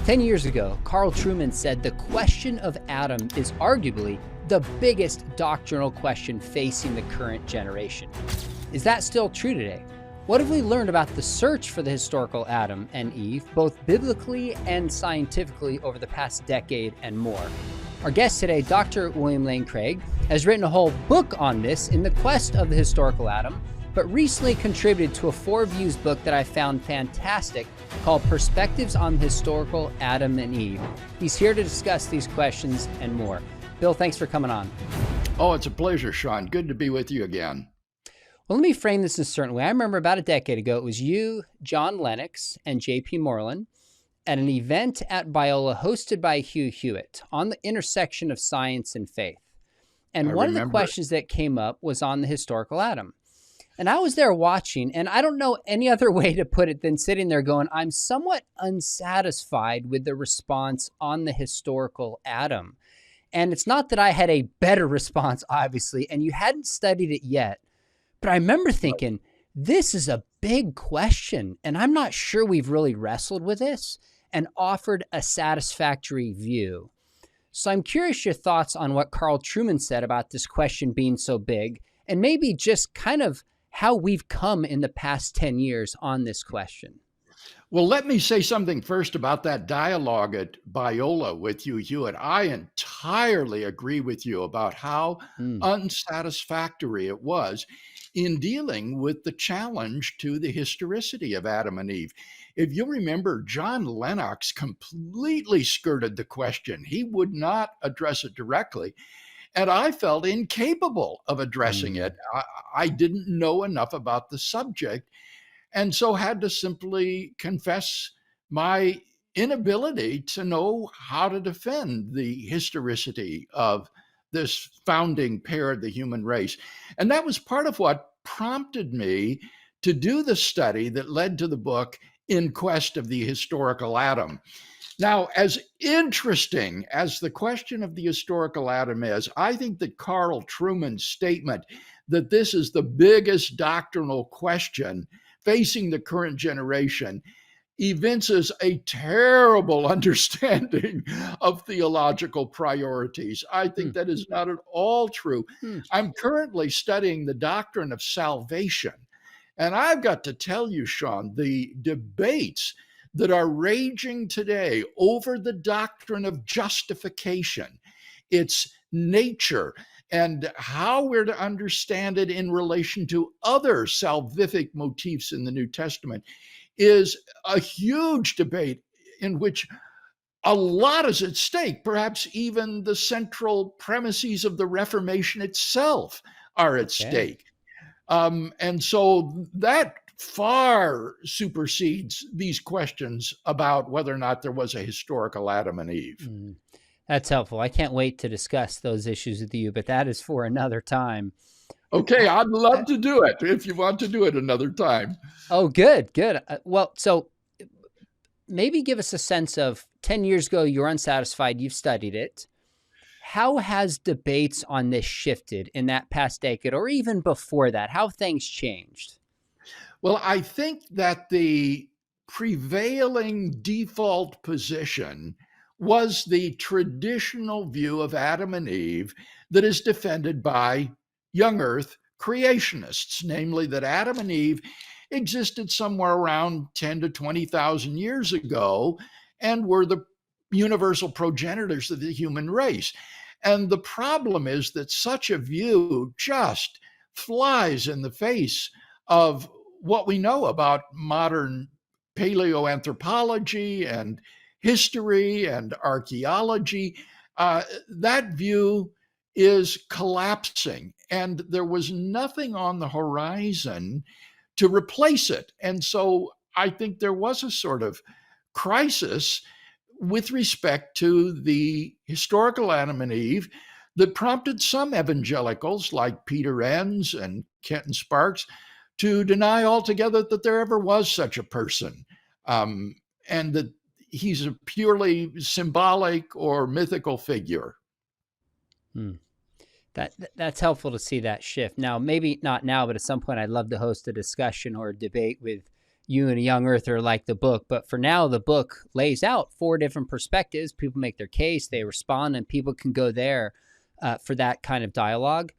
10 years ago, Carl Trueman said the question of Adam is arguably the biggest doctrinal question facing the current generation. Is that still true today? What have we learned about the search for the historical Adam and Eve, both biblically and scientifically, over the past decade and more? Our guest today, Dr. William Lane Craig, has written a whole book on this, In the Quest of the Historical Adam, but recently contributed to a Four Views book that I found fantastic called Perspectives on the Historical Adam and Eve. He's here to discuss these questions and more. Bill, thanks for coming on. Oh, it's a pleasure, Sean. Good to be with you again. Well, let me frame this in a certain way. I remember about a decade ago, it was you, John Lennox, and J.P. Moreland at an event at Biola hosted by Hugh Hewitt on the intersection of science and faith. And one of the questions that came up was on the historical Adam. And I was there watching, and I don't know any other way to put it than sitting there going, I'm somewhat unsatisfied with the response on the historical Adam. And it's not that I had a better response, obviously, and you hadn't studied it yet. But I remember thinking, this is a big question, and I'm not sure we've really wrestled with this and offered a satisfactory view. So I'm curious your thoughts on what Carl Trueman said about this question being so big, and maybe just kind of how we've come in the past 10 years on this question. Well, let me say something first about that dialogue at Biola with Hugh Hewitt. I entirely agree with you about how unsatisfactory it was in dealing with the challenge to the historicity of Adam and Eve. If you remember, John Lennox completely skirted the question. He would not address it directly. And I felt incapable of addressing it. I didn't know enough about the subject, and so had to simply confess my inability to know how to defend the historicity of this founding pair of the human race. And that was part of what prompted me to do the study that led to the book In Quest of the Historical Adam. Now, as interesting as the question of the historical Adam is, I think that Carl Trueman's statement that this is the biggest doctrinal question facing the current generation evinces a terrible understanding of theological priorities. I think that is not at all true. I'm currently studying the doctrine of salvation, and I've got to tell you, Sean, the debates that are raging today over the doctrine of justification, its nature, and how we're to understand it in relation to other salvific motifs in the New Testament is a huge debate in which a lot is at stake. Perhaps even the central premises of the Reformation itself are at stake. And so that far supersedes these questions about whether or not there was a historical Adam and Eve. That's helpful. I can't wait to discuss those issues with you, but that is for another time. Okay, I'd love to do it if you want to do it another time. Oh, good. Well, so maybe give us a sense of 10 years ago, you're unsatisfied, you've studied it. How has debates on this shifted in that past decade or even before that? How have things changed? Well, I think that the prevailing default position was the traditional view of Adam and Eve that is defended by young earth creationists, namely that Adam and Eve existed somewhere around 10 to 20,000 years ago and were the universal progenitors of the human race. And the problem is that such a view just flies in the face of what we know about modern paleoanthropology and history and archaeology. That view is collapsing, and there was nothing on the horizon to replace it. And so I think there was a sort of crisis with respect to the historical Adam and Eve that prompted some evangelicals like Peter Enns and Kenton Sparks to deny altogether that there ever was such a person, and that he's a purely symbolic or mythical figure. That's helpful to see that shift. Now, maybe not now, but at some point I'd love to host a discussion or a debate with you and a young earther like the book. But for now, the book lays out 4 different perspectives. People make their case, they respond, and people can go there for that kind of dialogue.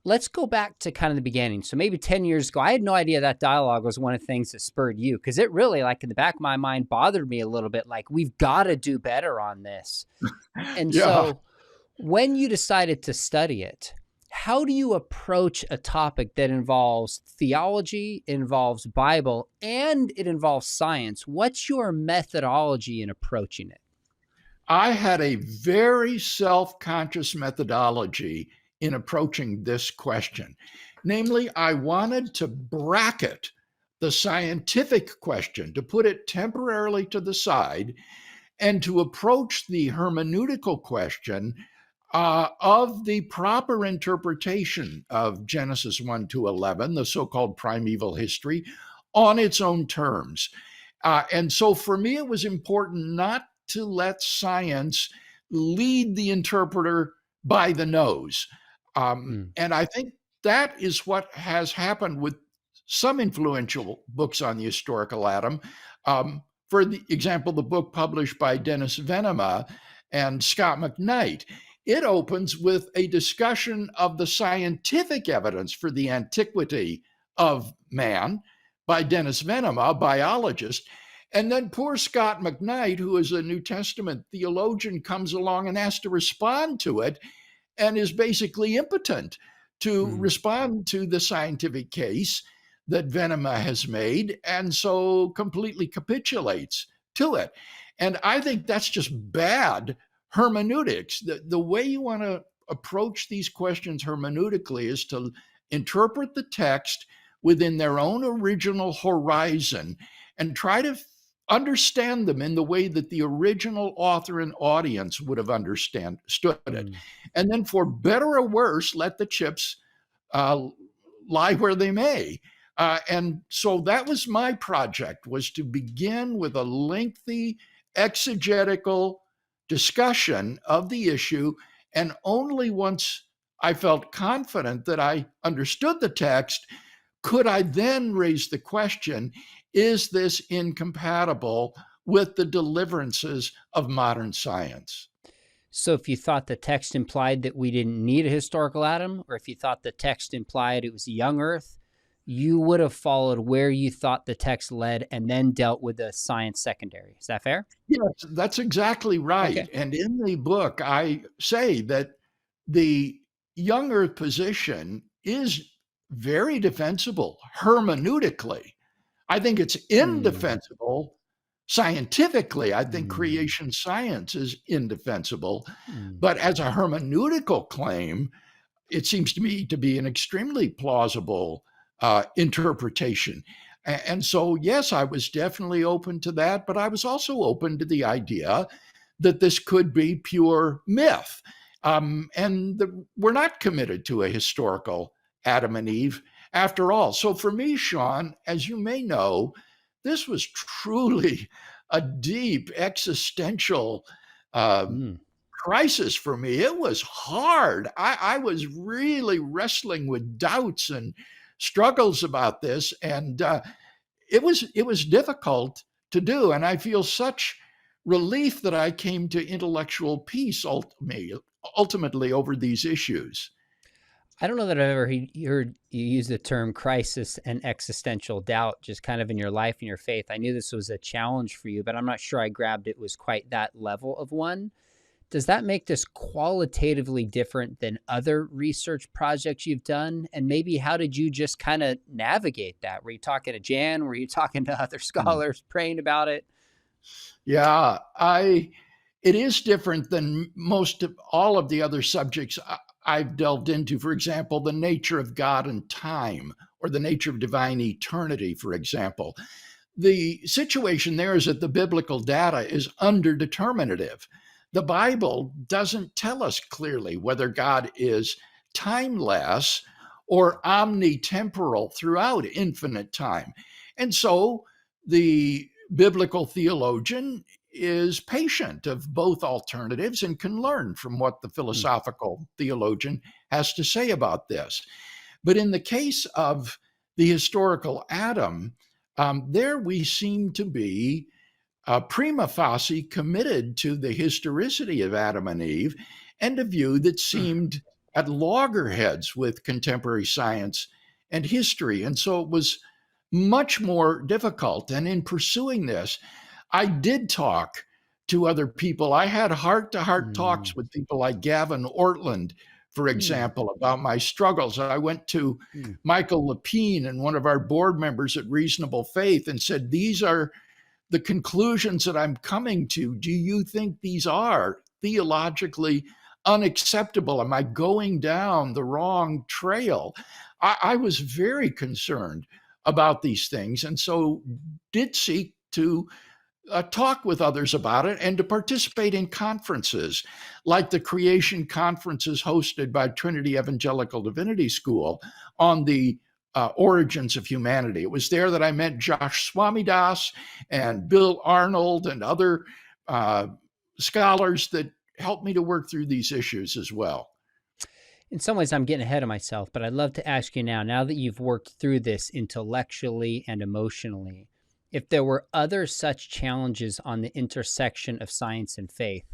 Let's go back to kind of the beginning. So maybe 10 years ago, I had no idea that dialogue was one of the things that spurred you, because it really, like in the back of my mind, bothered me a little bit. Like, we've got to do better on this. And so when you decided to study it, how do you approach a topic that involves theology, involves Bible, and it involves science? What's your methodology in approaching it? I had a very self-conscious methodology in approaching this question. Namely, I wanted to bracket the scientific question, to put it temporarily to the side, and to approach the hermeneutical question of the proper interpretation of Genesis 1 to 11, the so-called primeval history, on its own terms. And so for me, it was important not to let science lead the interpreter by the nose. And I think that is what has happened with some influential books on the historical Adam. For the example, the book published by Dennis Venema and Scott McKnight, it opens with a discussion of the scientific evidence for the antiquity of man by Dennis Venema, a biologist. And then poor Scott McKnight, who is a New Testament theologian, comes along and has to respond to it and is basically impotent to respond to the scientific case that Venema has made, and so completely capitulates to it. And I think that's just bad hermeneutics. The way you want to approach these questions hermeneutically is to interpret the text within their own original horizon and try to understand them in the way that the original author and audience would have understood it. And then, for better or worse, let the chips lie where they may. And so that was my project, was to begin with a lengthy exegetical discussion of the issue. And only once I felt confident that I understood the text could I then raise the question, is this incompatible with the deliverances of modern science? So if you thought the text implied that we didn't need a historical Adam, or if you thought the text implied it was a young earth, you would have followed where you thought the text led and then dealt with the science secondary. Is that fair? Yes, that's exactly right. Okay. And in the book, I say that the young earth position is very defensible hermeneutically. I think it's indefensible scientifically. I think creation science is indefensible. But as a hermeneutical claim, it seems to me to be an extremely plausible interpretation. And so, yes, I was definitely open to that, but I was also open to the idea that this could be pure myth. We're not committed to a historical Adam and Eve after all. So for me, Sean, as you may know, this was truly a deep existential crisis for me. It was hard. I was really wrestling with doubts and struggles about this, and it was difficult to do. And I feel such relief that I came to intellectual peace ultimately over these issues. I don't know that I've ever heard you use the term crisis and existential doubt just kind of in your life and your faith. I knew this was a challenge for you, but I'm not sure I grabbed it was quite that level of one. Does that make this qualitatively different than other research projects you've done? And maybe how did you just kind of navigate that? Were you talking to Jan? Were you talking to other scholars, praying about it? Yeah, it is different than most of all of the other subjects I've delved into. For example, the nature of God and time, or the nature of divine eternity, for example. The situation there is that the biblical data is underdeterminative. The Bible doesn't tell us clearly whether God is timeless or omnitemporal throughout infinite time. And so the biblical theologian is patient of both alternatives and can learn from what the philosophical theologian has to say about this. But in the case of the historical Adam, there we seem to be prima facie committed to the historicity of Adam and Eve, and a view that seemed at loggerheads with contemporary science and history. And so it was much more difficult. And in pursuing this, I did talk to other people. I had heart to heart talks with people like Gavin Ortland, for example, about my struggles. I went to Michael Lapine and one of our board members at Reasonable Faith and said, these are the conclusions that I'm coming to. Do you think these are theologically unacceptable? Am I going down the wrong trail? I was very concerned about these things, and so did seek to talk with others about it and to participate in conferences like the creation conferences hosted by Trinity Evangelical Divinity School on the origins of humanity. It was there that I met Josh Swamidas and Bill Arnold and other scholars that helped me to work through these issues as well. In some ways, I'm getting ahead of myself, but I'd love to ask you now that you've worked through this intellectually and emotionally, if there were other such challenges on the intersection of science and faith,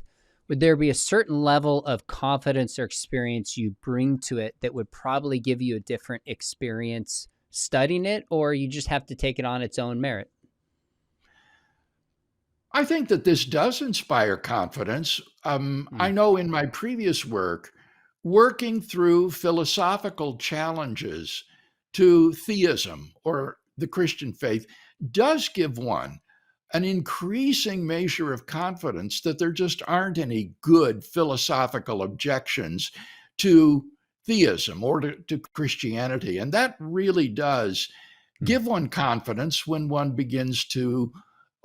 would there be a certain level of confidence or experience you bring to it that would probably give you a different experience studying it, or you just have to take it on its own merit? I think that this does inspire confidence. I know in my previous work, working through philosophical challenges to theism or the Christian faith does give one an increasing measure of confidence that there just aren't any good philosophical objections to theism or to Christianity. And that really does give one confidence when one begins to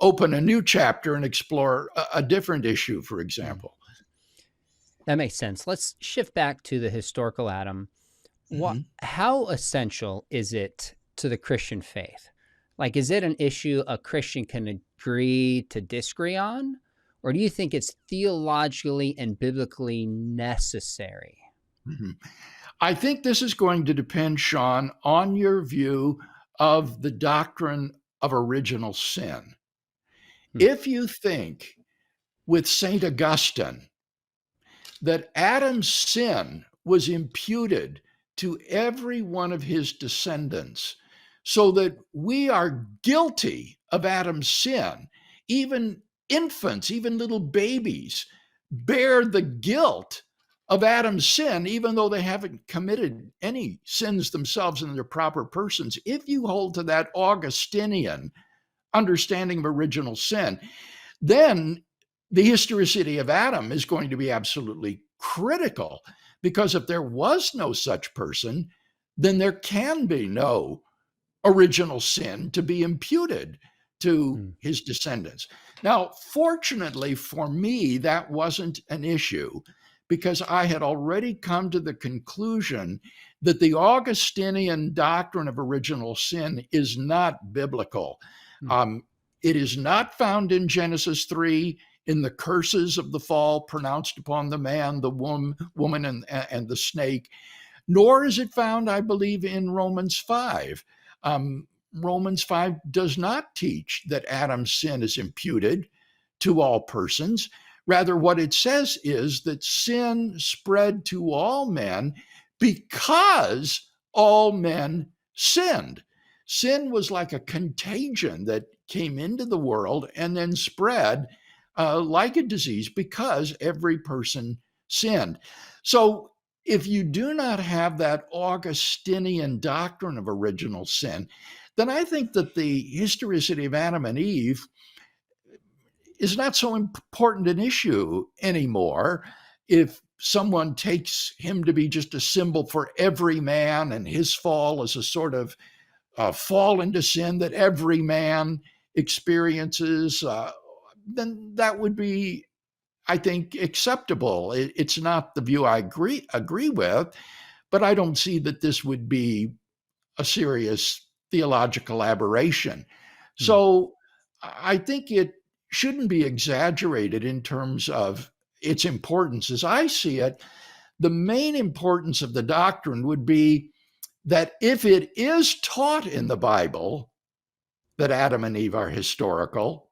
open a new chapter and explore a different issue, for example. That makes sense. Let's shift back to the historical Adam. How essential is it to the Christian faith? Like, is it an issue a Christian can agree to disagree on? Or do you think it's theologically and biblically necessary? I think this is going to depend, Sean, on your view of the doctrine of original sin. If you think with St. Augustine that Adam's sin was imputed to every one of his descendants, so that we are guilty of Adam's sin, even infants, even little babies, bear the guilt of Adam's sin, even though they haven't committed any sins themselves in their proper persons. If you hold to that Augustinian understanding of original sin, then the historicity of Adam is going to be absolutely critical, because if there was no such person, then there can be no original sin to be imputed to his descendants. Now, fortunately for me, that wasn't an issue, because I had already come to the conclusion that the Augustinian doctrine of original sin is not biblical. It is not found in Genesis 3 in the curses of the fall pronounced upon the man, the woman, and the snake, nor is it found, I believe, in Romans 5. Romans 5 does not teach that Adam's sin is imputed to all persons. Rather, what it says is that sin spread to all men because all men sinned. Sin was like a contagion that came into the world and then spread like a disease because every person sinned. So if you do not have that Augustinian doctrine of original sin, then I think that the historicity of Adam and Eve is not so important an issue anymore. If someone takes him to be just a symbol for every man and his fall as a sort of fall into sin that every man experiences, then that would be, I think, acceptable. It's not the view I agree with, but I don't see that this would be a serious theological aberration. So I think it shouldn't be exaggerated in terms of its importance. As I see it, the main importance of the doctrine would be that if it is taught in the Bible that Adam and Eve are historical,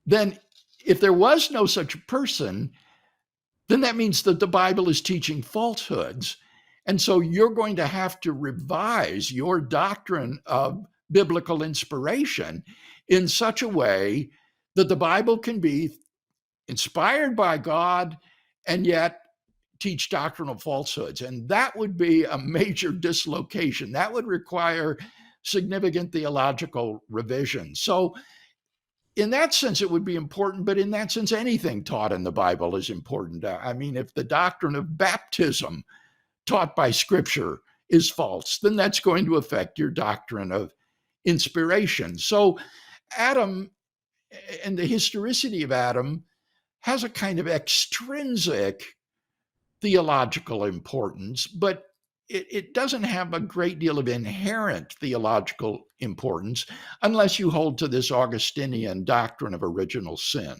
then if there was no such person, then that means that the Bible is teaching falsehoods. And so you're going to have to revise your doctrine of biblical inspiration in such a way that the Bible can be inspired by God and yet teach doctrinal falsehoods. And that would be a major dislocation. That would require significant theological revision. So in that sense, it would be important, but in that sense, anything taught in the Bible is important. I mean, if the doctrine of baptism taught by Scripture is false, then that's going to affect your doctrine of inspiration. So, Adam and the historicity of Adam has a kind of extrinsic theological importance, but it doesn't have a great deal of inherent theological importance unless you hold to this Augustinian doctrine of original sin.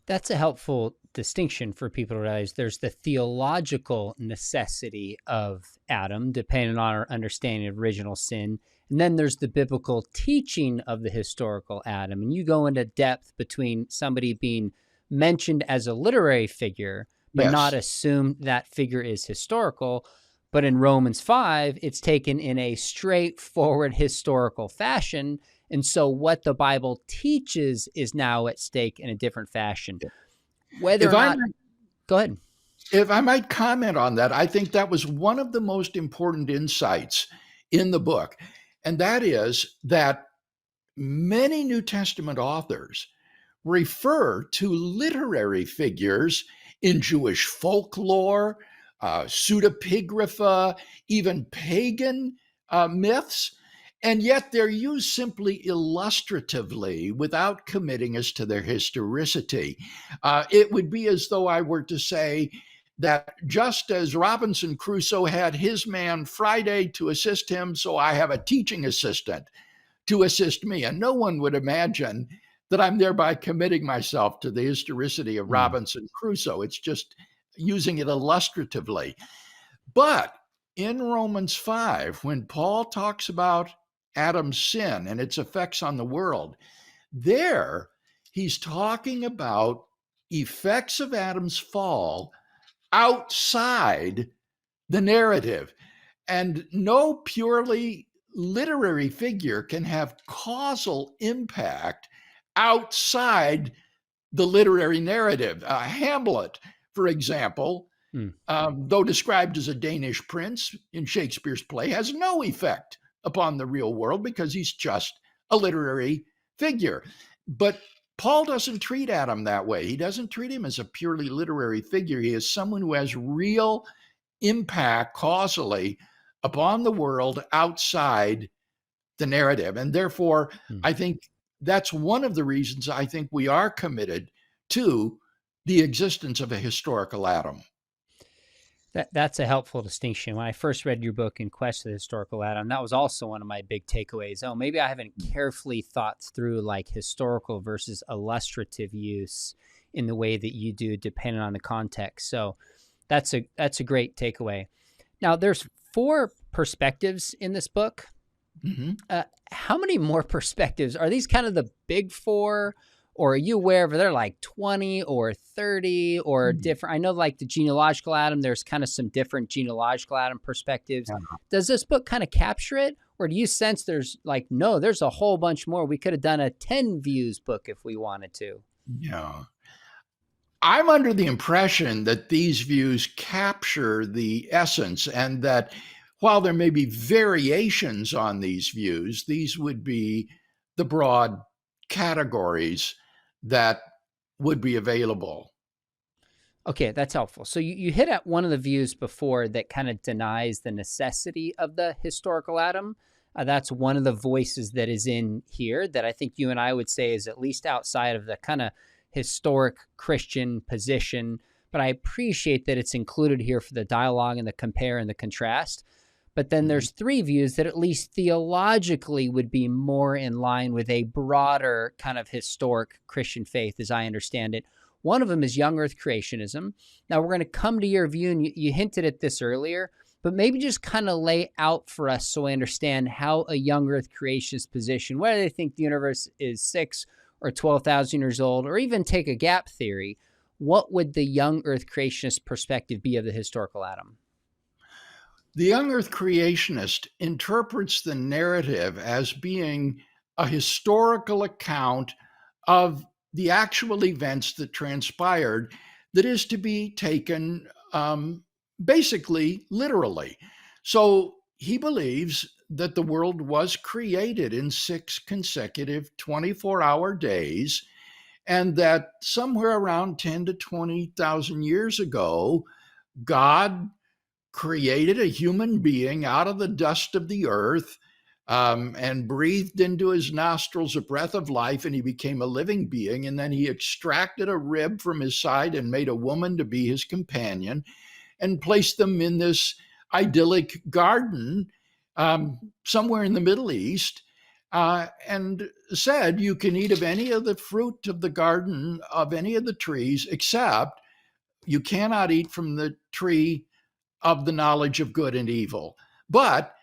That's a helpful distinction for people to realize. There's the theological necessity of Adam, depending on our understanding of original sin. And then there's the biblical teaching of the historical Adam. And you go into depth between somebody being mentioned as a literary figure, but not assume that figure is historical. But in Romans 5, it's taken in a straightforward historical fashion. And so what the Bible teaches is now at stake in a different fashion. Whether or not... Go ahead. If I might comment on that, I think that was one of the most important insights in the book. And that is that many New Testament authors refer to literary figures in Jewish folklore, pseudepigrapha, even pagan myths, and yet they're used simply illustratively without committing us to their historicity. It would be as though I were to say that just as Robinson Crusoe had his man Friday to assist him, so I have a teaching assistant to assist me. And no one would imagine that I'm thereby committing myself to the historicity of Robinson Crusoe. It's just using it illustratively. But in Romans 5, when Paul talks about Adam's sin and its effects on the world, there he's talking about effects of Adam's fall outside the narrative. And no purely literary figure can have causal impact outside the literary narrative. Hamlet, for example, though described as a Danish prince in Shakespeare's play, has no effect upon the real world because he's just a literary figure. But Paul doesn't treat Adam that way. He doesn't treat him as a purely literary figure. He is someone who has real impact causally upon the world outside the narrative. And therefore, I think that's one of the reasons I think we are committed to the existence of a historical Adam. That's a helpful distinction. When I first read your book, In Quest of the Historical Adam, that was also one of my big takeaways. Oh, maybe I haven't carefully thought through like historical versus illustrative use in the way that you do, depending on the context. So that's a great takeaway. Now, there's 4 perspectives in this book. How many more perspectives? Are these kind of the big 4? Or are you aware of, they're like 20 or 30 or different? I know like the genealogical Adam, there's kind of some different genealogical Adam perspectives. Does this book kind of capture it? Or do you sense there's like, no, there's a whole bunch more. We could have done a 10 views book if we wanted to. Yeah. I'm under the impression that these views capture the essence, and that while there may be variations on these views, these would be the broad categories that would be available. Okay, that's helpful. So you hit at one of the views before that kind of denies the necessity of the historical Adam. That's one of the voices that is in here that I think you and I would say is at least outside of the kind of historic Christian position. But I appreciate that it's included here for the dialogue and the compare and the contrast. But then there's 3 views that at least theologically would be more in line with a broader kind of historic Christian faith, as I understand it. One of them is young earth creationism. Now, we're going to come to your view, and you hinted at this earlier, but maybe just kind of lay out for us so we understand how a young Earth creationist position, whether they think the universe is 6 or 12,000 years old, or even take a gap theory, what would the young Earth creationist perspective be of the historical Adam? The young Earth creationist interprets the narrative as being a historical account of the actual events that transpired that is to be taken basically literally. So he believes that the world was created in 6 consecutive 24-hour days, and that somewhere around 10 to 20,000 years ago, God created a human being out of the dust of the earth, and breathed into his nostrils a breath of life, and he became a living being. And then he extracted a rib from his side and made a woman to be his companion and placed them in this idyllic garden somewhere in the Middle East, and said, you can eat of any of the fruit of the garden, of any of the trees, except you cannot eat from the tree of the knowledge of good and evil. But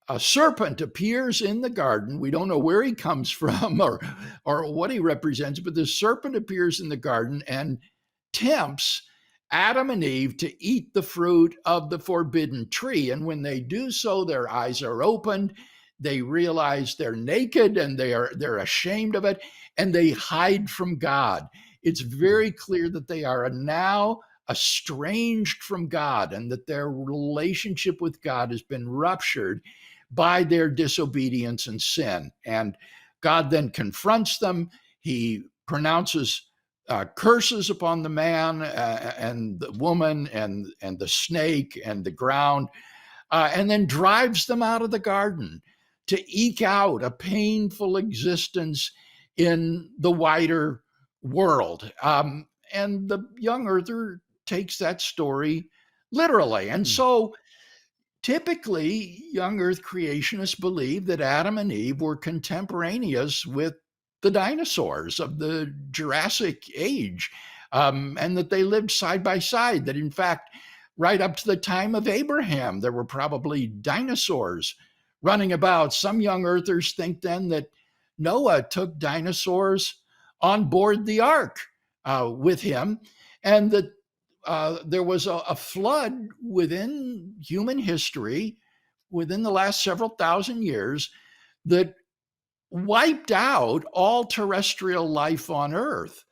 a serpent appears in the garden. We don't know where he comes from or what he represents, but the serpent appears in the garden and tempts Adam and Eve to eat the fruit of the forbidden tree. And when they do so, their eyes are opened. They realize they're naked and they're ashamed of it, and they hide from God. It's very clear that they are now estranged from God, and that their relationship with God has been ruptured by their disobedience and sin. And God then confronts them. He pronounces curses upon the man and the woman and the snake and the ground, and then drives them out of the garden to eke out a painful existence in the wider world. And the young earther takes that story literally. And so typically, young Earth creationists believe that Adam and Eve were contemporaneous with the dinosaurs of the Jurassic Age, and that they lived side by side, that in fact, right up to the time of Abraham, there were probably dinosaurs running about. Some young earthers think then that Noah took dinosaurs on board the ark with him, and that there was a flood within human history within the last several thousand years that wiped out all terrestrial life on Earth,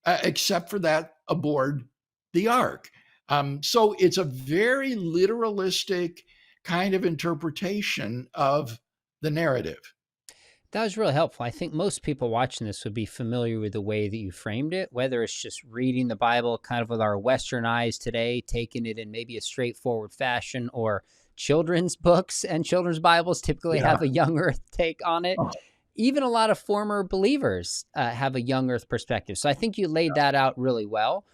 except for that aboard the ark. So it's a very literalistic kind of interpretation of the narrative. That was really helpful. I think most people watching this would be familiar with the way that you framed it, whether it's just reading the Bible kind of with our Western eyes today, taking it in maybe a straightforward fashion, or children's books and children's Bibles typically Yeah. have a young earth take on it. Oh, Even a lot of former believers have a young earth perspective. So I think you laid that out really well.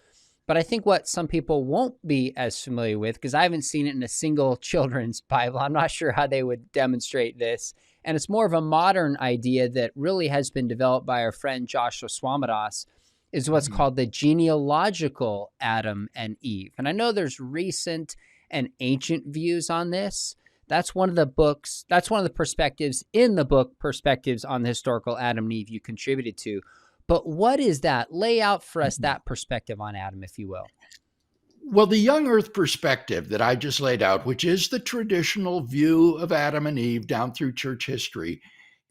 But I think what some people won't be as familiar with, because I haven't seen it in a single children's Bible, I'm not sure how they would demonstrate this. And it's more of a modern idea that really has been developed by our friend Joshua Swamidass, is what's called the genealogical Adam and Eve. And I know there's recent and ancient views on this. That's one of the books, that's one of the perspectives in the book, Perspectives on the Historical Adam and Eve, you contributed to. But what is that? Lay out for us that perspective on Adam, if you will. Well, the young earth perspective that I just laid out, which is the traditional view of Adam and Eve down through church history,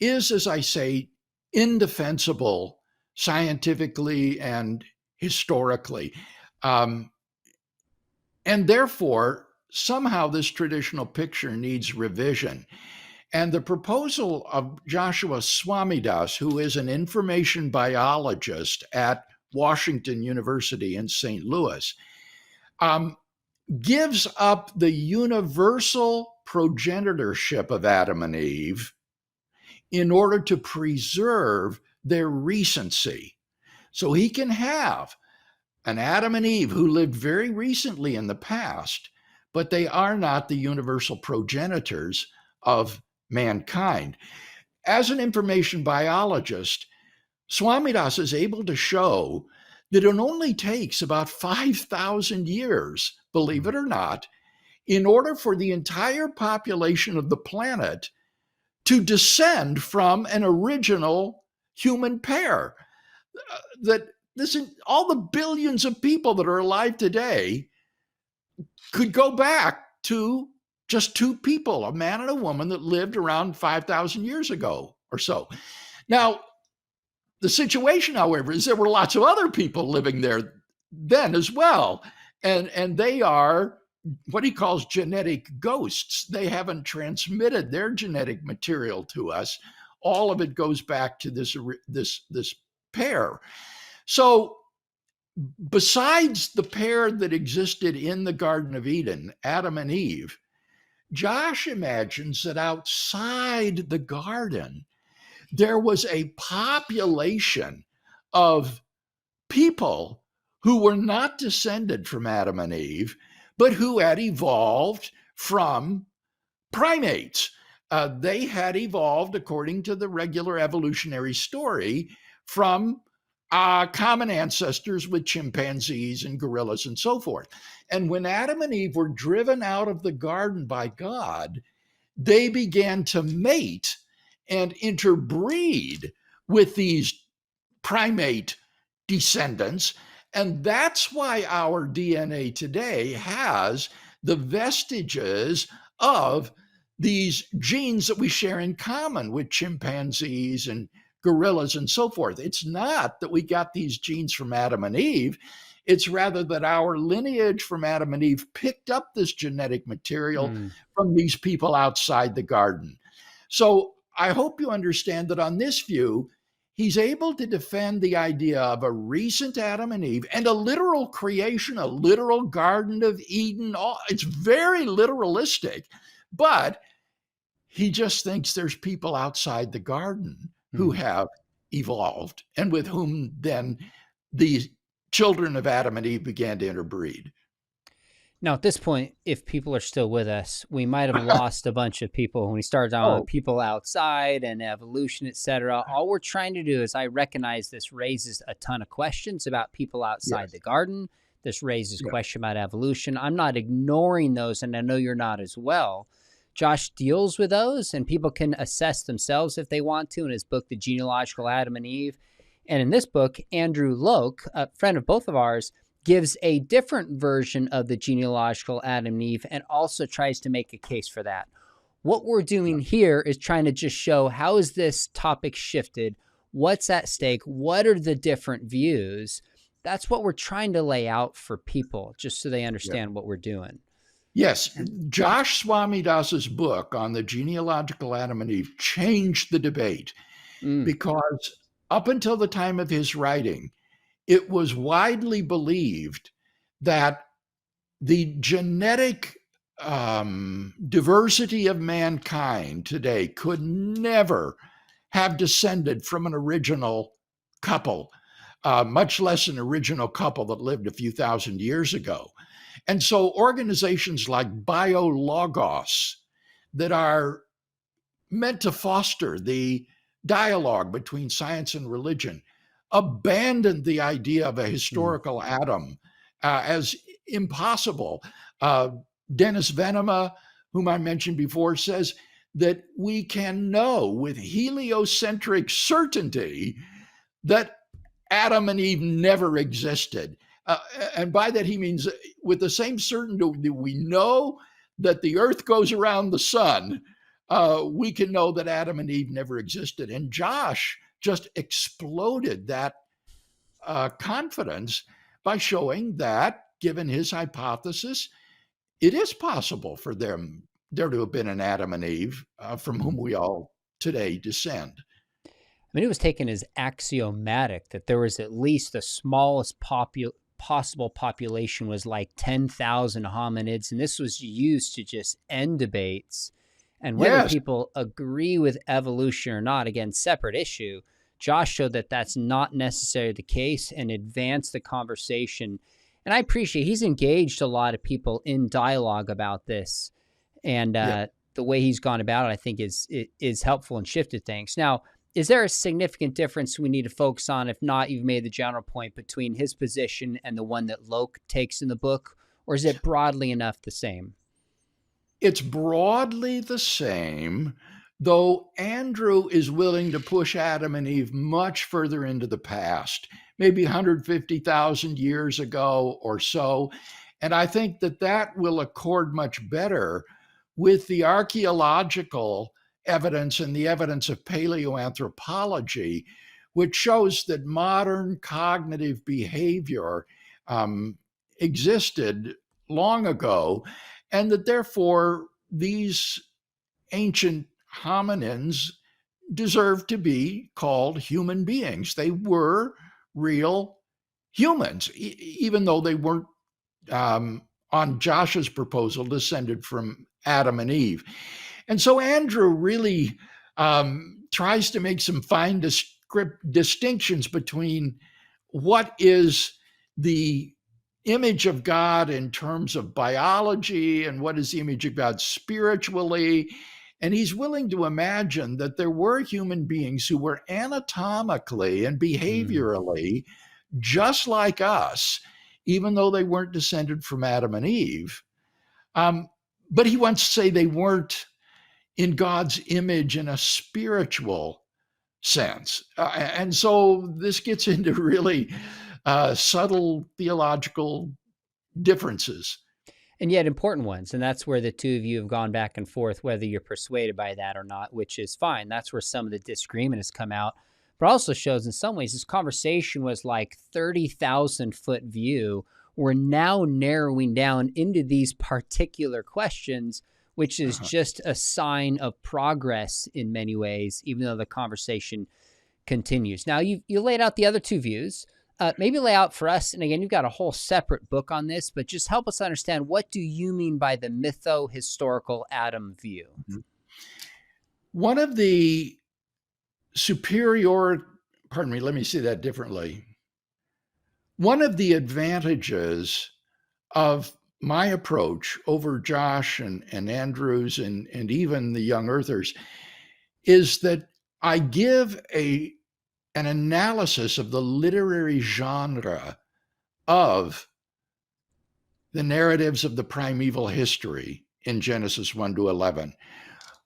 is, as I say, indefensible scientifically and historically. And therefore, somehow this traditional picture needs revision. And the proposal of Joshua Swamidass, who is an information biologist at Washington University in St. Louis, gives up the universal progenitorship of Adam and Eve in order to preserve their recency. So he can have an Adam and Eve who lived very recently in the past, but they are not the universal progenitors of mankind. As an information biologist, Swamidass is able to show that it only takes about 5,000 years, believe it or not, in order for the entire population of the planet to descend from an original human pair. That all the billions of people that are alive today could go back to just two people, a man and a woman that lived around 5,000 years ago or so. Now, the situation, however, is there were lots of other people living there then as well. And they are what he calls genetic ghosts. They haven't transmitted their genetic material to us. All of it goes back to this pair. So besides the pair that existed in the Garden of Eden, Adam and Eve, Josh imagines that outside the garden, there was a population of people who were not descended from Adam and Eve, but who had evolved from primates. They had evolved, according to the regular evolutionary story, from common ancestors with chimpanzees and gorillas and so forth. And when Adam and Eve were driven out of the garden by God, they began to mate and interbreed with these primate descendants. And that's why our DNA today has the vestiges of these genes that we share in common with chimpanzees and gorillas and so forth. It's not that we got these genes from Adam and Eve. It's rather that our lineage from Adam and Eve picked up this genetic material from these people outside the garden. So I hope you understand that on this view, he's able to defend the idea of a recent Adam and Eve and a literal creation, a literal Garden of Eden. It's very literalistic, but he just thinks there's people outside the garden who have evolved and with whom then the children of Adam and Eve began to interbreed. Now, at this point, if people are still with us, we might have lost a bunch of people when we started on people outside and evolution, etc. All we're trying to do is, I recognize this raises a ton of questions about people outside the garden. This raises question about evolution. I'm not ignoring those, and I know you're not as well. Josh deals with those, and people can assess themselves if they want to in his book, The Genealogical Adam and Eve. And in this book, Andrew Loke, a friend of both of ours, gives a different version of the genealogical Adam and Eve and also tries to make a case for that. What we're doing here is trying to just show how is this topic shifted, what's at stake, what are the different views. That's what we're trying to lay out for people, just so they understand what we're doing. Yes, Josh Swamidas's book on the genealogical Adam and Eve changed the debate because up until the time of his writing, it was widely believed that the genetic diversity of mankind today could never have descended from an original couple, much less an original couple that lived a few thousand years ago. And so organizations like BioLogos that are meant to foster the dialogue between science and religion abandoned the idea of a historical Adam as impossible. Dennis Venema, whom I mentioned before, says that we can know with heliocentric certainty that Adam and Eve never existed. And by that, he means with the same certainty we know that the earth goes around the sun, we can know that Adam and Eve never existed. And Josh just exploded that confidence by showing that, given his hypothesis, it is possible for there to have been an Adam and Eve from whom we all today descend. I mean, it was taken as axiomatic that there was at least the smallest possible population was like 10,000 hominids, and this was used to just end debates. And whether people agree with evolution or not, again, separate issue, Josh showed that that's not necessarily the case and advanced the conversation. And I appreciate he's engaged a lot of people in dialogue about this. And the way he's gone about it, I think, is helpful and shifted things. Now, is there a significant difference we need to focus on? If not, you've made the general point between his position and the one that Loke takes in the book, or is it broadly enough the same? It's broadly the same, though Andrew is willing to push Adam and Eve much further into the past, maybe 150,000 years ago or so. And I think that that will accord much better with the archaeological evidence and the evidence of paleoanthropology, which shows that modern cognitive behavior existed long ago, and that therefore these ancient hominins deserve to be called human beings. They were real humans, even though they weren't, on Josh's proposal, descended from Adam and Eve. And so Andrew really tries to make some fine distinctions between what is the image of God in terms of biology and what is the image of God spiritually. And he's willing to imagine that there were human beings who were anatomically and behaviorally just like us, even though they weren't descended from Adam and Eve. But he wants to say they weren't in God's image in a spiritual sense. And so this gets into really subtle theological differences. And yet important ones. And that's where the two of you have gone back and forth, whether you're persuaded by that or not, which is fine. That's where some of the disagreement has come out. But also shows in some ways this conversation was like 30,000 foot view. We're now narrowing down into these particular questions, which is just a sign of progress in many ways, even though the conversation continues. Now, you laid out the other two views. Maybe lay out for us, and again, you've got a whole separate book on this, but just help us understand, what do you mean by the mytho-historical Adam view? One of the let me say that differently. One of the advantages of my approach over Josh and Andrews and even the young earthers is that I give an analysis of the literary genre of the narratives of the primeval history in Genesis 1 to 11.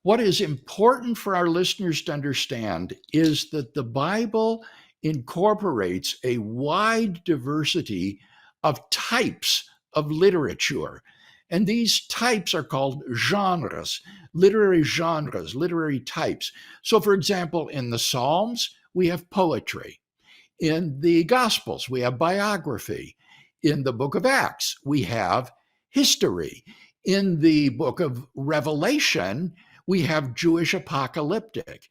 What is important for our listeners to understand is that the Bible incorporates a wide diversity of types of literature. And these types are called genres, literary types. So, for example, in the Psalms, we have poetry. In the Gospels, we have biography. In the book of Acts, we have history. In the book of Revelation, we have Jewish apocalyptic.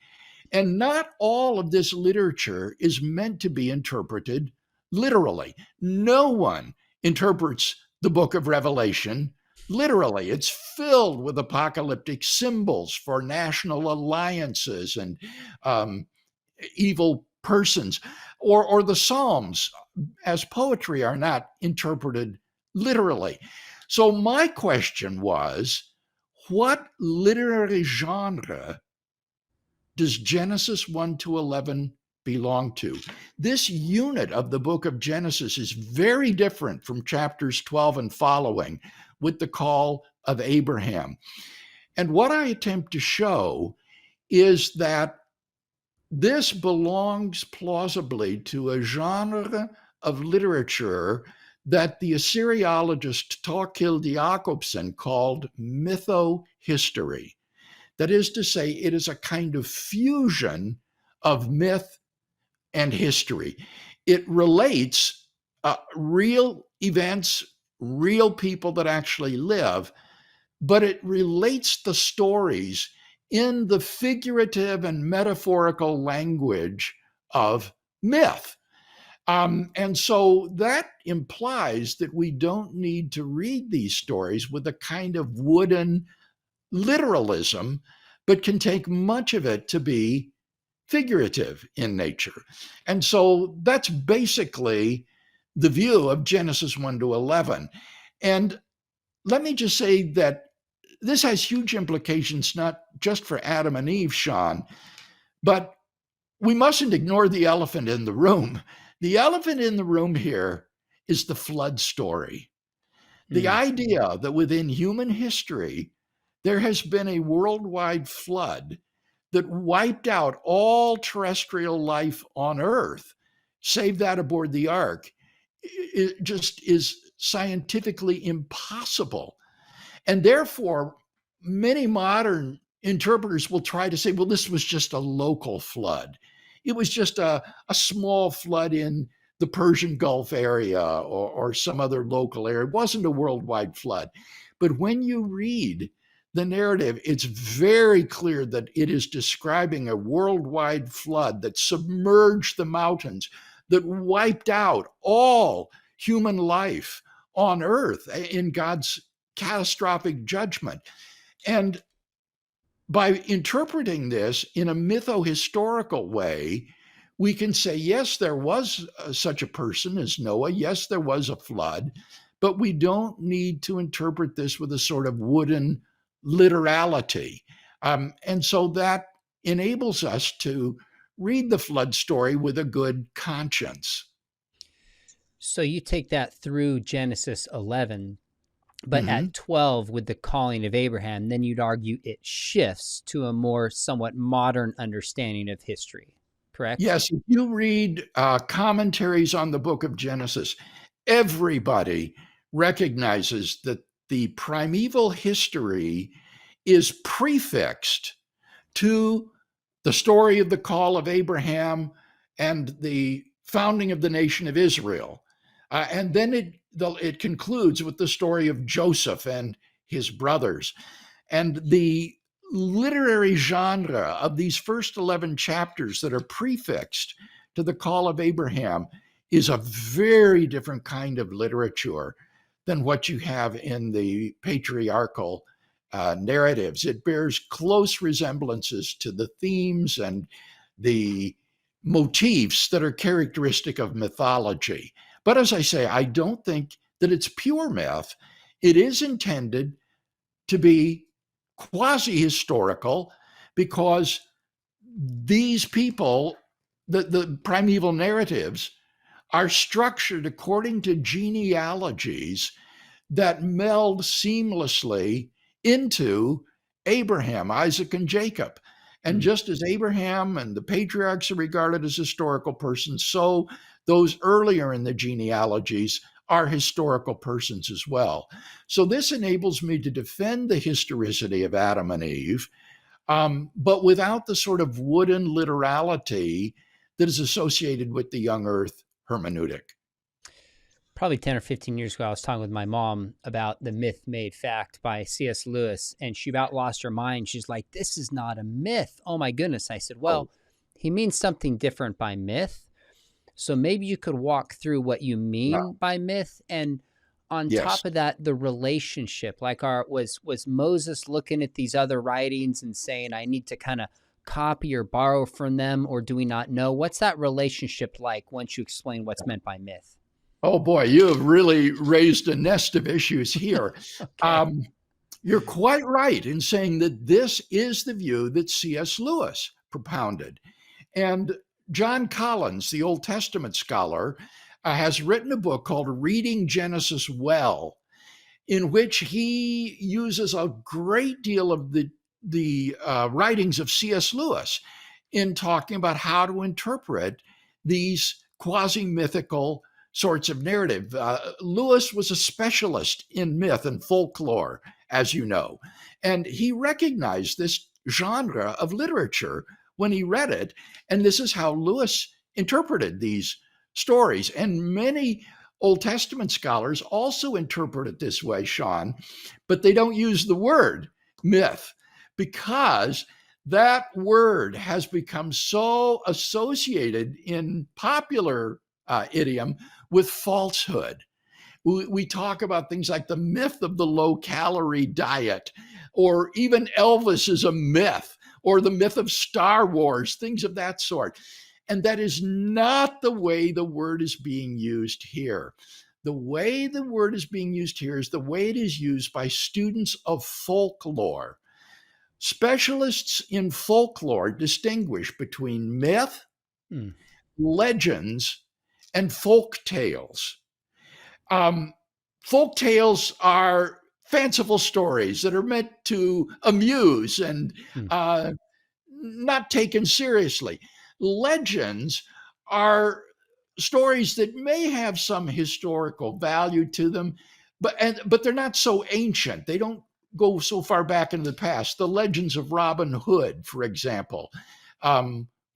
And not all of this literature is meant to be interpreted literally. No one interprets the book of Revelation literally. It's filled with apocalyptic symbols for national alliances and evil persons. Or the Psalms as poetry are not interpreted literally. So my question was, what literary genre does Genesis 1 to 11 belong to? This unit of the book of Genesis is very different from chapters 12 and following, with the call of Abraham. And what I attempt to show is that this belongs plausibly to a genre of literature that the Assyriologist Thorkild Jakobsen called mythohistory. That is to say, it is a kind of fusion of myth and history. It relates real events, real people that actually live, but it relates the stories in the figurative and metaphorical language of myth. And so that implies that we don't need to read these stories with a kind of wooden literalism, but can take much of it to be figurative in nature. And so that's basically the view of Genesis 1 to 11. And let me just say that this has huge implications, not just for Adam and Eve, Sean, but we mustn't ignore the elephant in the room. The elephant in the room here is the flood story. The idea that within human history, there has been a worldwide flood that wiped out all terrestrial life on Earth, save that aboard the ark, it just is scientifically impossible. And therefore, many modern interpreters will try to say, well, this was just a local flood. It was just a small flood in the Persian Gulf area or some other local area. It wasn't a worldwide flood. But when you read the narrative, it's very clear that it is describing a worldwide flood that submerged the mountains, that wiped out all human life on earth in God's catastrophic judgment. And by interpreting this in a mythohistorical way, we can say, yes, there was such a person as Noah. Yes, there was a flood, but we don't need to interpret this with a sort of wooden literality. And so that enables us to read the flood story with a good conscience. So you take that through Genesis 11, but Mm-hmm. at 12 with the calling of Abraham, then you'd argue it shifts to a more somewhat modern understanding of history, correct? Yes, if you read commentaries on the book of Genesis, everybody recognizes that the primeval history is prefixed to the story of the call of Abraham and the founding of the nation of Israel. And then it concludes with the story of Joseph and his brothers. And the literary genre of these first 11 chapters that are prefixed to the call of Abraham is a very different kind of literature than what you have in the patriarchal narratives. It bears close resemblances to the themes and the motifs that are characteristic of mythology. But as I say, I don't think that it's pure myth. It is intended to be quasi historical because these people, the primeval narratives, are structured according to genealogies that meld seamlessly into Abraham, Isaac, and Jacob. And just as Abraham and the patriarchs are regarded as historical persons, so those earlier in the genealogies are historical persons as well. So this enables me to defend the historicity of Adam and Eve, but without the sort of wooden literality that is associated with the young earth hermeneutic. Probably 10 or 15 years ago, I was talking with my mom about The Myth Made Fact by C.S. Lewis, and she about lost her mind. She's like, this is not a myth. Oh my goodness. I said, well, he means something different by myth. So maybe you could walk through what you mean by myth. And on Yes. top of that, the relationship, like was Moses looking at these other writings and saying, I need to kind of copy or borrow from them, or do we not know? What's that relationship like once you explain what's meant by myth? Oh boy, you have really raised a nest of issues here. Okay. You're quite right in saying that this is the view that C.S. Lewis propounded. And John Collins, the Old Testament scholar, has written a book called Reading Genesis Well, in which he uses a great deal of the writings of C.S. Lewis in talking about how to interpret these quasi-mythical sorts of narrative. Lewis was a specialist in myth and folklore, as you know, and he recognized this genre of literature when he read it, and this is how Lewis interpreted these stories. And many Old Testament scholars also interpret it this way, Sean, but they don't use the word myth because that word has become so associated in popular idiom with falsehood. We talk about things like the myth of the low-calorie diet, or even Elvis is a myth, or the myth of Star Wars, things of that sort. And that is not the way the word is being used here. The way the word is being used here is the way it is used by students of folklore. Specialists in folklore distinguish between myth, legends, and folk tales. Folk tales are fanciful stories that are meant to amuse and Hmm. not taken seriously. Legends are stories that may have some historical value to them, but they're not so ancient. They don't go so far back into the past. The legends of Robin Hood, for example,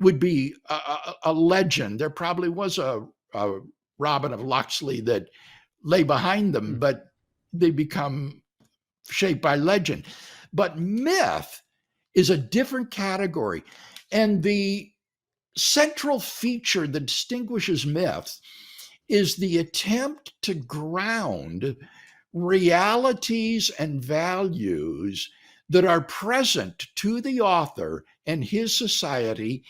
would be a legend. There probably was a Robin of Locksley that lay behind them, Hmm. but they become shaped by legend. But myth is a different category. And the central feature that distinguishes myths is the attempt to ground realities and values that are present to the author and his society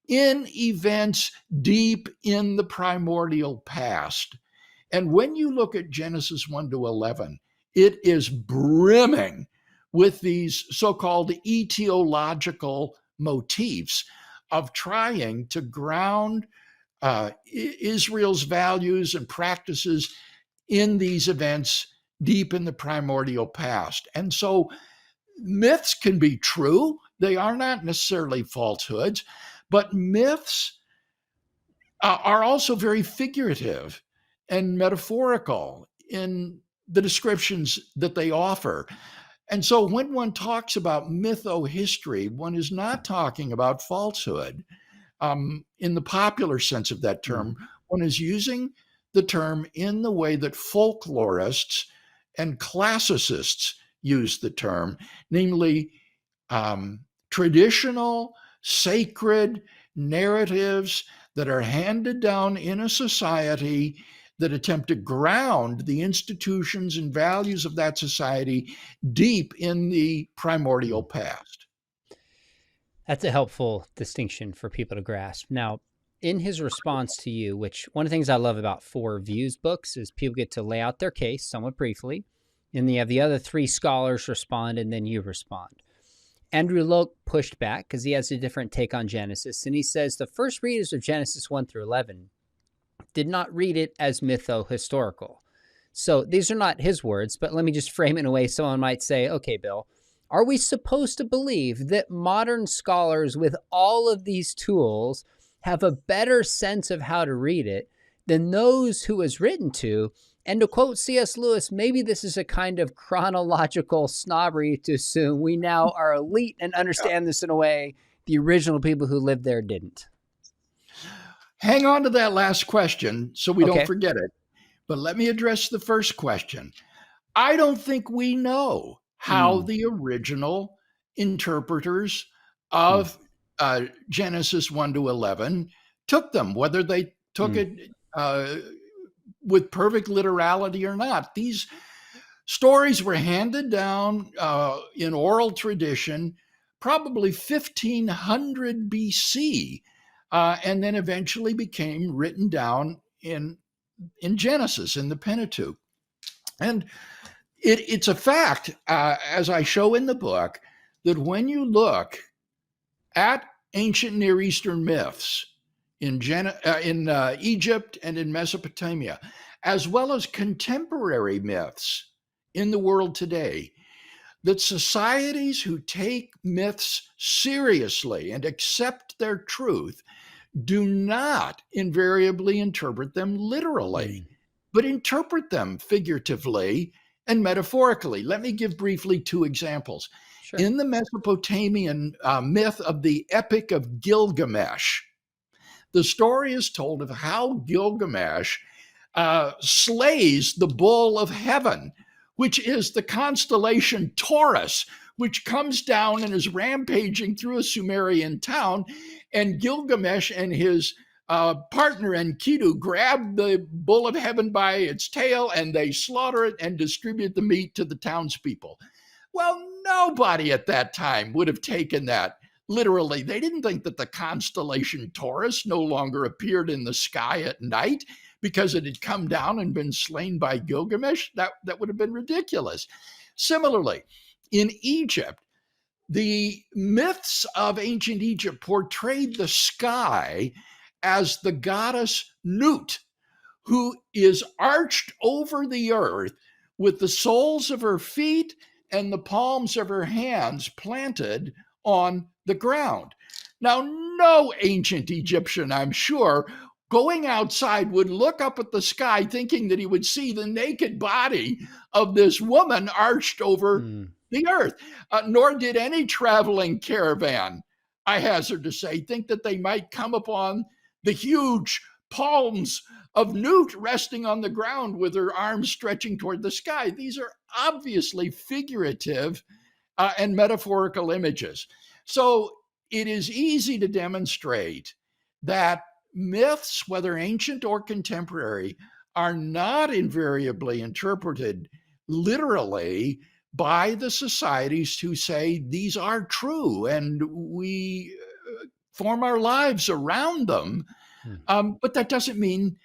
in events deep in the primordial past. And when you look at Genesis 1 to 11, it is brimming with these so called etiological motifs of trying to ground Israel's values and practices in these events deep in the primordial past. And so myths can be true, they are not necessarily falsehoods, but myths are also very figurative and metaphorical in the descriptions that they offer. And so when one talks about mythohistory, one is not talking about falsehood in the popular sense of that Hmm. term. One is using the term in the way that folklorists and classicists use the term, namely traditional, sacred narratives that are handed down in a society that attempt to ground the institutions and values of that society deep in the primordial Hmm. past. That's a helpful distinction for people to grasp. Now, in his response to you, which one of the things I love about Four Views books is people get to lay out their case somewhat briefly, and you have the other three scholars respond, and then you respond. Andrew Loke pushed back because he has a different take on Genesis, and he says the first readers of Genesis 1 through 11 did not read it as mytho-historical. So these are not his words, but let me just frame it in a way someone might say, okay, Bill, are we supposed to believe that modern scholars with all of these tools have a better sense of how to read it than those who was written to? And to quote C.S. Lewis, maybe this is a kind of chronological snobbery to assume we now are elite and understand this in a way the original people who lived there didn't. Hang on to that last question so we don't Okay. forget it. But let me address the first question. I don't think we know how Mm, the original interpreters mm, of Genesis 1 to 11 took them, whether they took mm, it with perfect literality or not. These stories were handed down in oral tradition, probably 1500 BC, and then eventually became written down in Genesis, in the Pentateuch. And it's a fact, as I show in the book, that when you look at ancient Near Eastern myths in Egypt and in Mesopotamia, as well as contemporary myths in the world today, that societies who take myths seriously and accept their truth do not invariably interpret them literally, mm. but interpret them figuratively and metaphorically. Let me give briefly two examples. Sure. In the Mesopotamian myth of the Epic of Gilgamesh, the story is told of how Gilgamesh slays the bull of heaven, which is the constellation Taurus, which comes down and is rampaging through a Sumerian town. And Gilgamesh and his partner Enkidu grab the bull of heaven by its tail and they slaughter it and distribute the meat to the townspeople. Well, nobody at that time would have taken that literally. They didn't think that the constellation Taurus no longer appeared in the sky at night because it had come down and been slain by Gilgamesh. That would have been ridiculous. Similarly, in Egypt, the myths of ancient Egypt portrayed the sky as the goddess Nut, who is arched over the earth with the soles of her feet and the palms of her hands planted on the ground. Now, no ancient Egyptian, I'm sure, going outside would look up at the sky thinking that he would see the naked body of this woman arched over the earth. Nor did any traveling caravan, I hazard to say, think that they might come upon the huge palms of Nut resting on the ground with her arms stretching toward the sky. These are obviously figurative and metaphorical images. So it is easy to demonstrate that myths, whether ancient or contemporary, are not invariably interpreted literally by the societies who say these are true and we form our lives around them. But that doesn't mean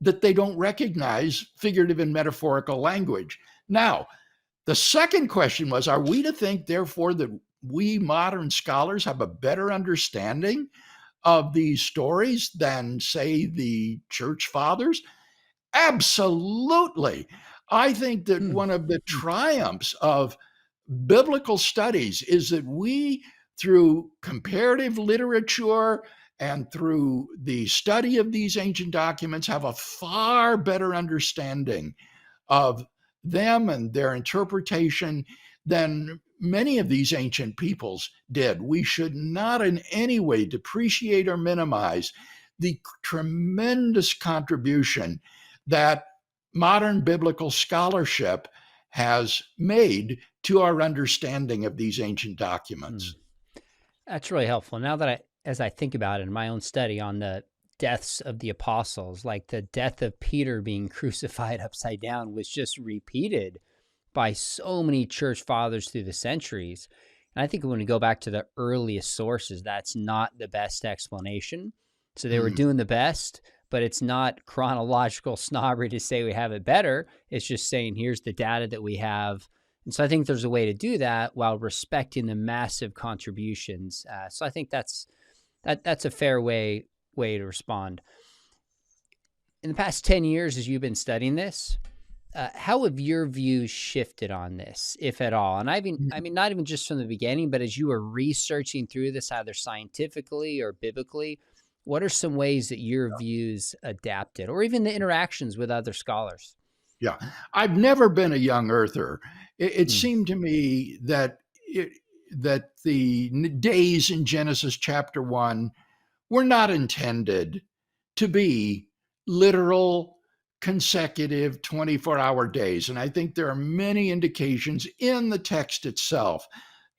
that they don't recognize figurative and metaphorical language. Now, the second question was, are we to think, therefore, that we modern scholars have a better understanding of these stories than, say, the church fathers? Absolutely. I think that one of the triumphs of biblical studies is that we, through comparative literature and through the study of these ancient documents, have a far better understanding of them and their interpretation than many of these ancient peoples did. We should not in any way depreciate or minimize the tremendous contribution that modern biblical scholarship has made to our understanding of these ancient documents. That's really helpful. Now that as I think about it in my own study on the deaths of the apostles, like the death of Peter being crucified upside down was just repeated by so many church fathers through the centuries. And I think when we go back to the earliest sources, that's not the best explanation. So they were doing the best, but it's not chronological snobbery to say we have it better. It's just saying, here's the data that we have. And so I think there's a way to do that while respecting the massive contributions. So I think that's a fair way to respond. In the past 10 years, as you've been studying this, how have your views shifted on this, if at all? And I mean, not even just from the beginning, but as you were researching through this, either scientifically or biblically, what are some ways that your views adapted, or even the interactions with other scholars? Yeah, I've never been a young earther. It seemed to me that that the days in Genesis chapter 1 were not intended to be literal, consecutive 24-hour days. And I think there are many indications in the text itself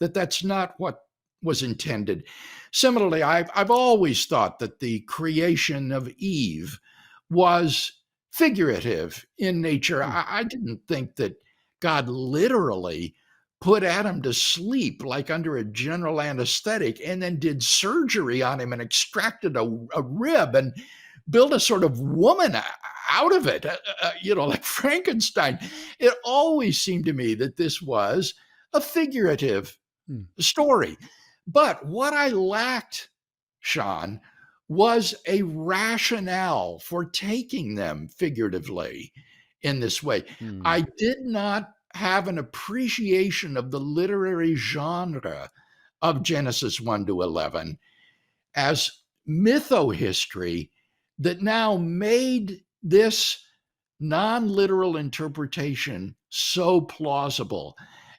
that that's not what was intended. Similarly, I've always thought that the creation of Eve was figurative in nature. I didn't think that God literally put Adam to sleep like under a general anesthetic and then did surgery on him and extracted a rib and built a sort of woman out of it, like Frankenstein. It always seemed to me that this was a figurative story. But what I lacked, Sean, was a rationale for taking them figuratively in this way. I did not have an appreciation of the literary genre of Genesis 1 to 11 as mythohistory that now made this non-literal interpretation so plausible.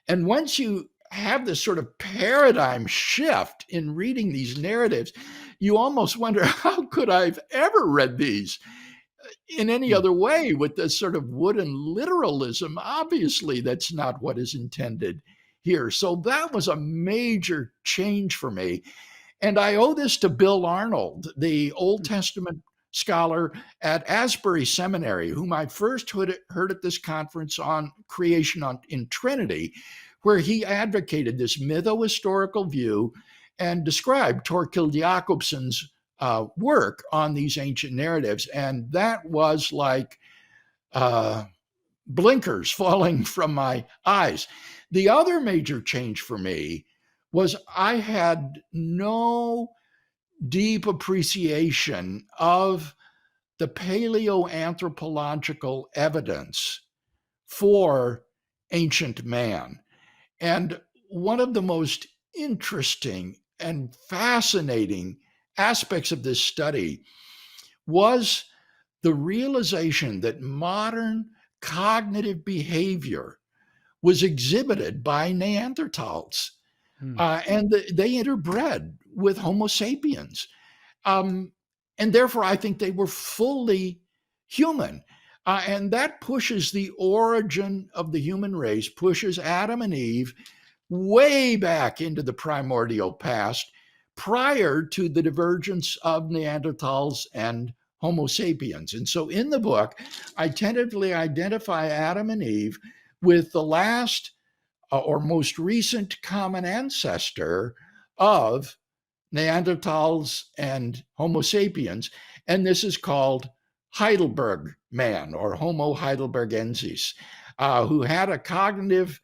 And once you have this sort of paradigm shift in reading these narratives, you almost wonder, how could I have ever read these in any other way with this sort of wooden literalism? Obviously, that's not what is intended here. So that was a major change for me. And I owe this to Bill Arnold, the Old Testament scholar at Asbury Seminary, whom I first heard at this conference on creation in Trinity, where he advocated this mythohistorical view and described Torkild Jakobsson's work on these ancient narratives. And that was like blinkers falling from my eyes. The other major change for me was I had no deep appreciation of the paleoanthropological evidence for ancient man. And one of the most interesting and fascinating aspects of this study was the realization that modern cognitive behavior was exhibited by Neanderthals, Hmm. and they interbred with Homo sapiens. Um, and therefore, I think they were fully human. And that pushes the origin of the human race, pushes Adam and Eve way back into the primordial past, prior to the divergence of Neanderthals and Homo sapiens. And so in the book, I tentatively identify Adam and Eve with the last or most recent common ancestor of Neanderthals and Homo sapiens. And this is called Heidelberg man, or Homo heidelbergensis, who had a cognitive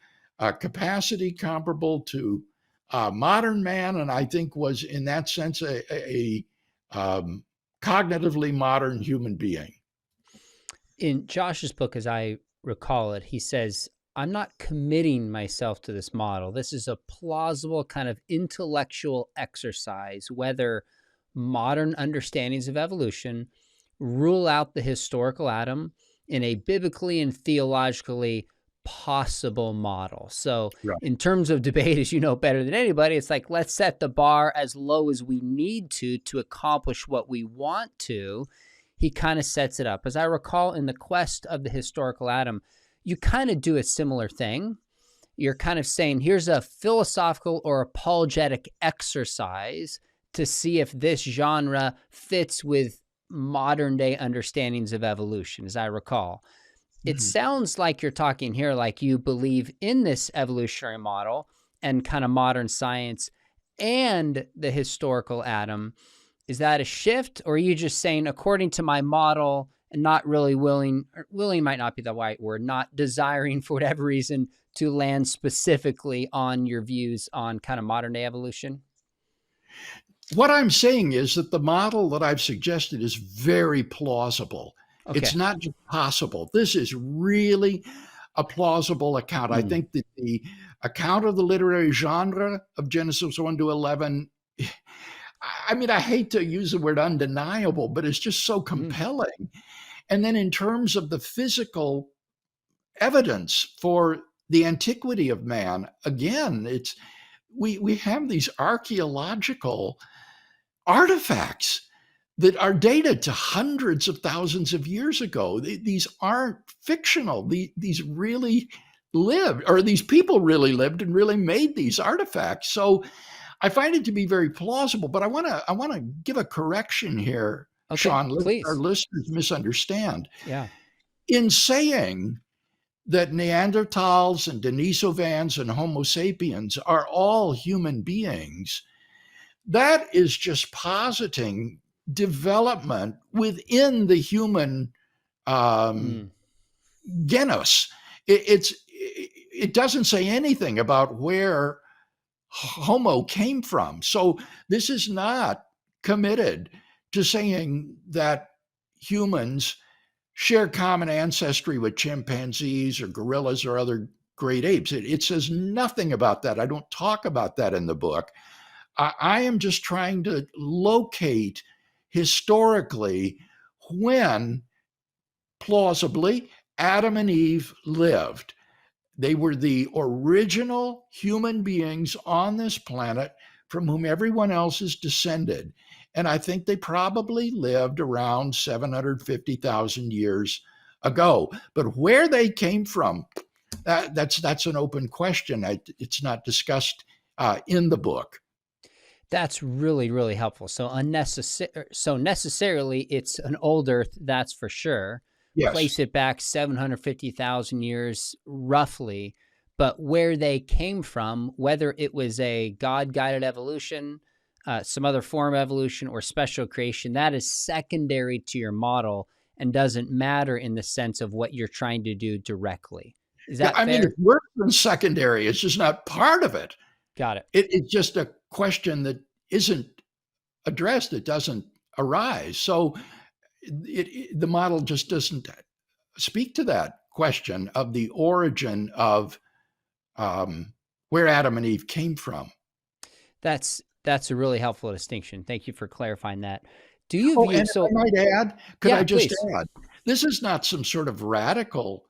capacity comparable to modern man, and I think was in that sense a cognitively modern human being. In Josh's book, as I recall it, he says, I'm not committing myself to this model. This is a plausible kind of intellectual exercise, whether modern understandings of evolution rule out the historical Adam in a biblically and theologically possible model. So, Right. in terms of debate, as you know better than anybody, it's like, let's set the bar as low as we need to accomplish what we want to. He kind of sets it up. As I recall, in the quest of the historical Adam, you kind of do a similar thing. You're kind of saying, here's a philosophical or apologetic exercise to see if this genre fits with modern day understandings of evolution, as I recall. It Mhm. sounds like you're talking here like you believe in this evolutionary model and kind of modern science and the historical Adam. Is that a shift, or are you just saying, according to my model, and not really willing, or willing might not be the right word, not desiring for whatever reason to land specifically on your views on kind of modern day evolution? What I'm saying is that the model that I've suggested is very plausible. It's Okay. not just possible. This is really a plausible account. I Mm, think that the account of the literary genre of Genesis 1 to 11, I mean, I hate to use the word undeniable, but it's just so mm, compelling. And then in terms of the physical evidence for the antiquity of man, again, it's we have these archaeological artifacts that are dated to hundreds of thousands of years ago. These aren't fictional. These really lived, or these people really lived and really made these artifacts. So I find it to be very plausible. But I want to give a correction here, okay, Sean, lest our please. listeners misunderstand. Yeah. In saying that Neanderthals and Denisovans and Homo sapiens are all human beings, that is just positing development within the human um, Mm, genus. It doesn't say anything about where Homo came from. So this is not committed to saying that humans share common ancestry with chimpanzees or gorillas or other great apes. It says nothing about that. I don't talk about that in the book. I am just trying to locate historically when plausibly Adam and Eve lived. They were the original human beings on this planet from whom everyone else is descended. And I think they probably lived around 750,000 years ago. But where they came from, that's an open question. It's not discussed in the book. that's really, really helpful. So necessarily it's an old Earth, that's for sure. Yes. Place it back 750,000 years roughly, but where they came from, whether it was a God-guided evolution, some other form of evolution, or special creation, that is secondary to your model and doesn't matter in the sense of what you're trying to do directly. Is Yeah, that I mean, it's fair? worse than secondary. It's just not part of it. Got it. It's just a question that isn't addressed. It doesn't arise. So the model just doesn't speak to that question of the origin of where Adam and Eve came from. That's a really helpful distinction. Thank you for clarifying that. Do you Oh, view and if I might add, could Yeah, I just please. add, this is not some sort of radical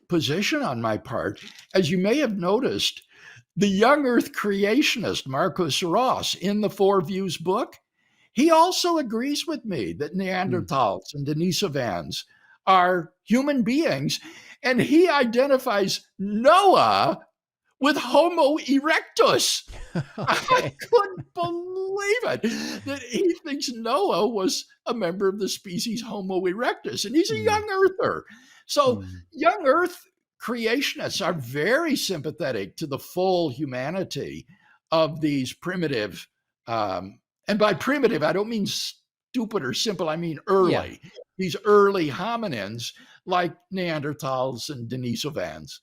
position on my part. As you may have noticed, the young earth creationist Marcus Ross in the Four Views book, he also agrees with me that Neanderthals and Denisovans are human beings, and he identifies Noah with Homo erectus. Okay. I couldn't believe it that he thinks Noah was a member of the species Homo erectus, and he's a young earther. So young earth creationists are very sympathetic to the full humanity of these primitive, and by primitive, I don't mean stupid or simple, I mean early, these early hominins like Neanderthals and Denisovans.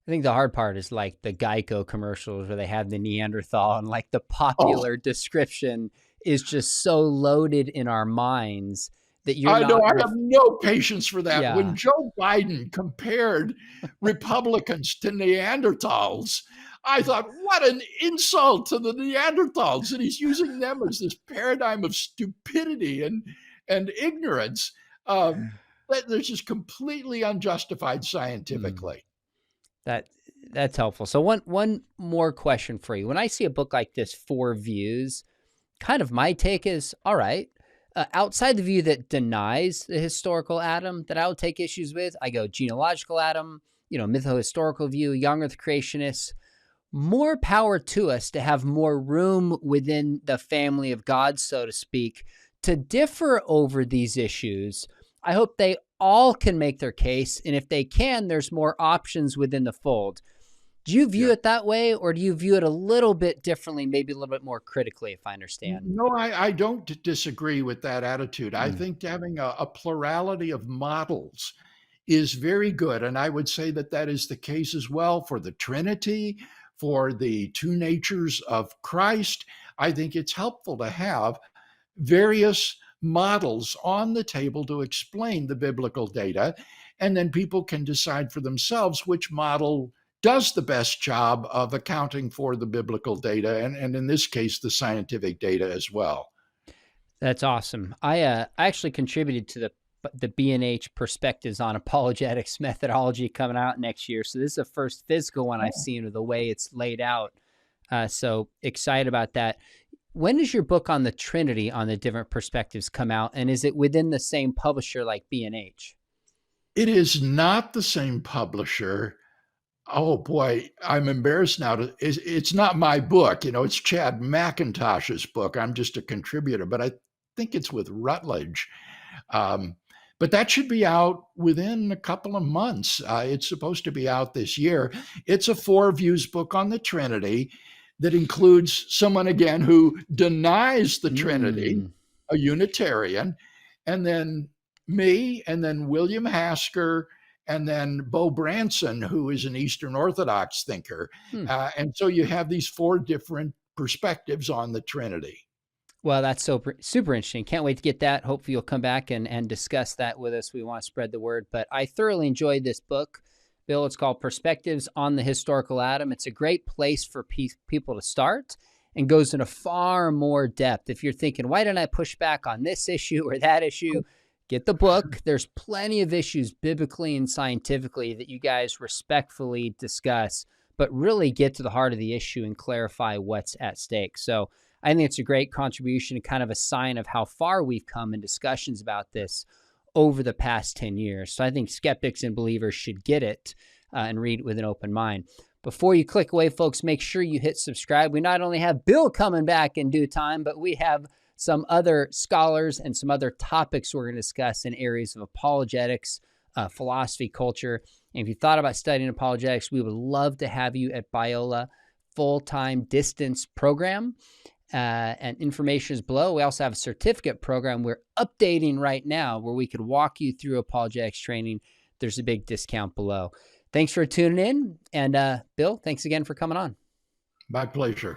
I think the hard part is like the Geico commercials where they have the Neanderthal, and like the Oh, popular description is just so loaded in our minds that you're I know, not I have no patience for that. When yeah. Joe Biden compared Republicans to Neanderthals, I thought, what an insult to the Neanderthals. And he's using them as this paradigm of stupidity and ignorance. That's just completely unjustified Mm. scientifically. That's helpful. So one more question for you. When I see a book like this, Four Views, kind of my take is, all right, outside the view that denies the historical Adam that I would take issues with, I go genealogical Adam, mythohistorical view, young earth creationists. More power to us to have more room within the family of God, so to speak, to differ over these issues. I hope they all can make their case. And if they can, there's more options within the fold. Do you view Yeah. it that way, or do you view it a little bit differently, maybe a little bit more critically, if I understand? No, I don't disagree with that attitude. I Mm. think having a plurality of models is very good. And I would say that that is the case as well for the Trinity, for the two natures of Christ. I think it's helpful to have various models on the table to explain the biblical data. And then people can decide for themselves which model does the best job of accounting for the biblical data, and in this case, the scientific data as well. That's awesome. I actually contributed to the B&H Perspectives on Apologetics methodology coming out next year. So this is the first physical one I've seen of the way it's laid out. So excited about that. When does your book on the Trinity on the different perspectives come out? And is it within the same publisher like B&H? It is not the same publisher. Oh boy, I'm embarrassed now. It's not my book. It's Chad McIntosh's book. I'm just a contributor, but I think it's with Routledge. Um, but that should be out within a couple of months. It's supposed to be out this year. It's a Four Views book on the Trinity that includes someone, again, who denies the Trinity, Mm. a Unitarian, and then me, and then William Hasker, and then Bo Branson, who is an Eastern Orthodox thinker. Hmm. And so you have these four different perspectives on the Trinity. Well, that's super interesting. Can't wait to get that. Hopefully you'll come back and discuss that with us. We want to spread the word. But I thoroughly enjoyed this book, Bill. It's called Perspectives on the Historical Adam. It's a great place for people to start and goes into far more depth. If you're thinking, why didn't I push back on this issue or that issue? Get the book. There's plenty of issues biblically and scientifically that you guys respectfully discuss, but really get to the heart of the issue and clarify what's at stake. So I think it's a great contribution and kind of a sign of how far we've come in discussions about this over the past 10 years. So I think skeptics and believers should get it and read it with an open mind. Before you click away, folks, make sure you hit subscribe. We not only have Bill coming back in due time, but we have some other scholars and some other topics we're going to discuss in areas of apologetics, philosophy, culture. And if you thought about studying apologetics, we would love to have you at Biola full-time distance program. And information is below. We also have a certificate program we're updating right now where we could walk you through apologetics training. There's a big discount below. Thanks for tuning in. And Bill, thanks again for coming on. My pleasure.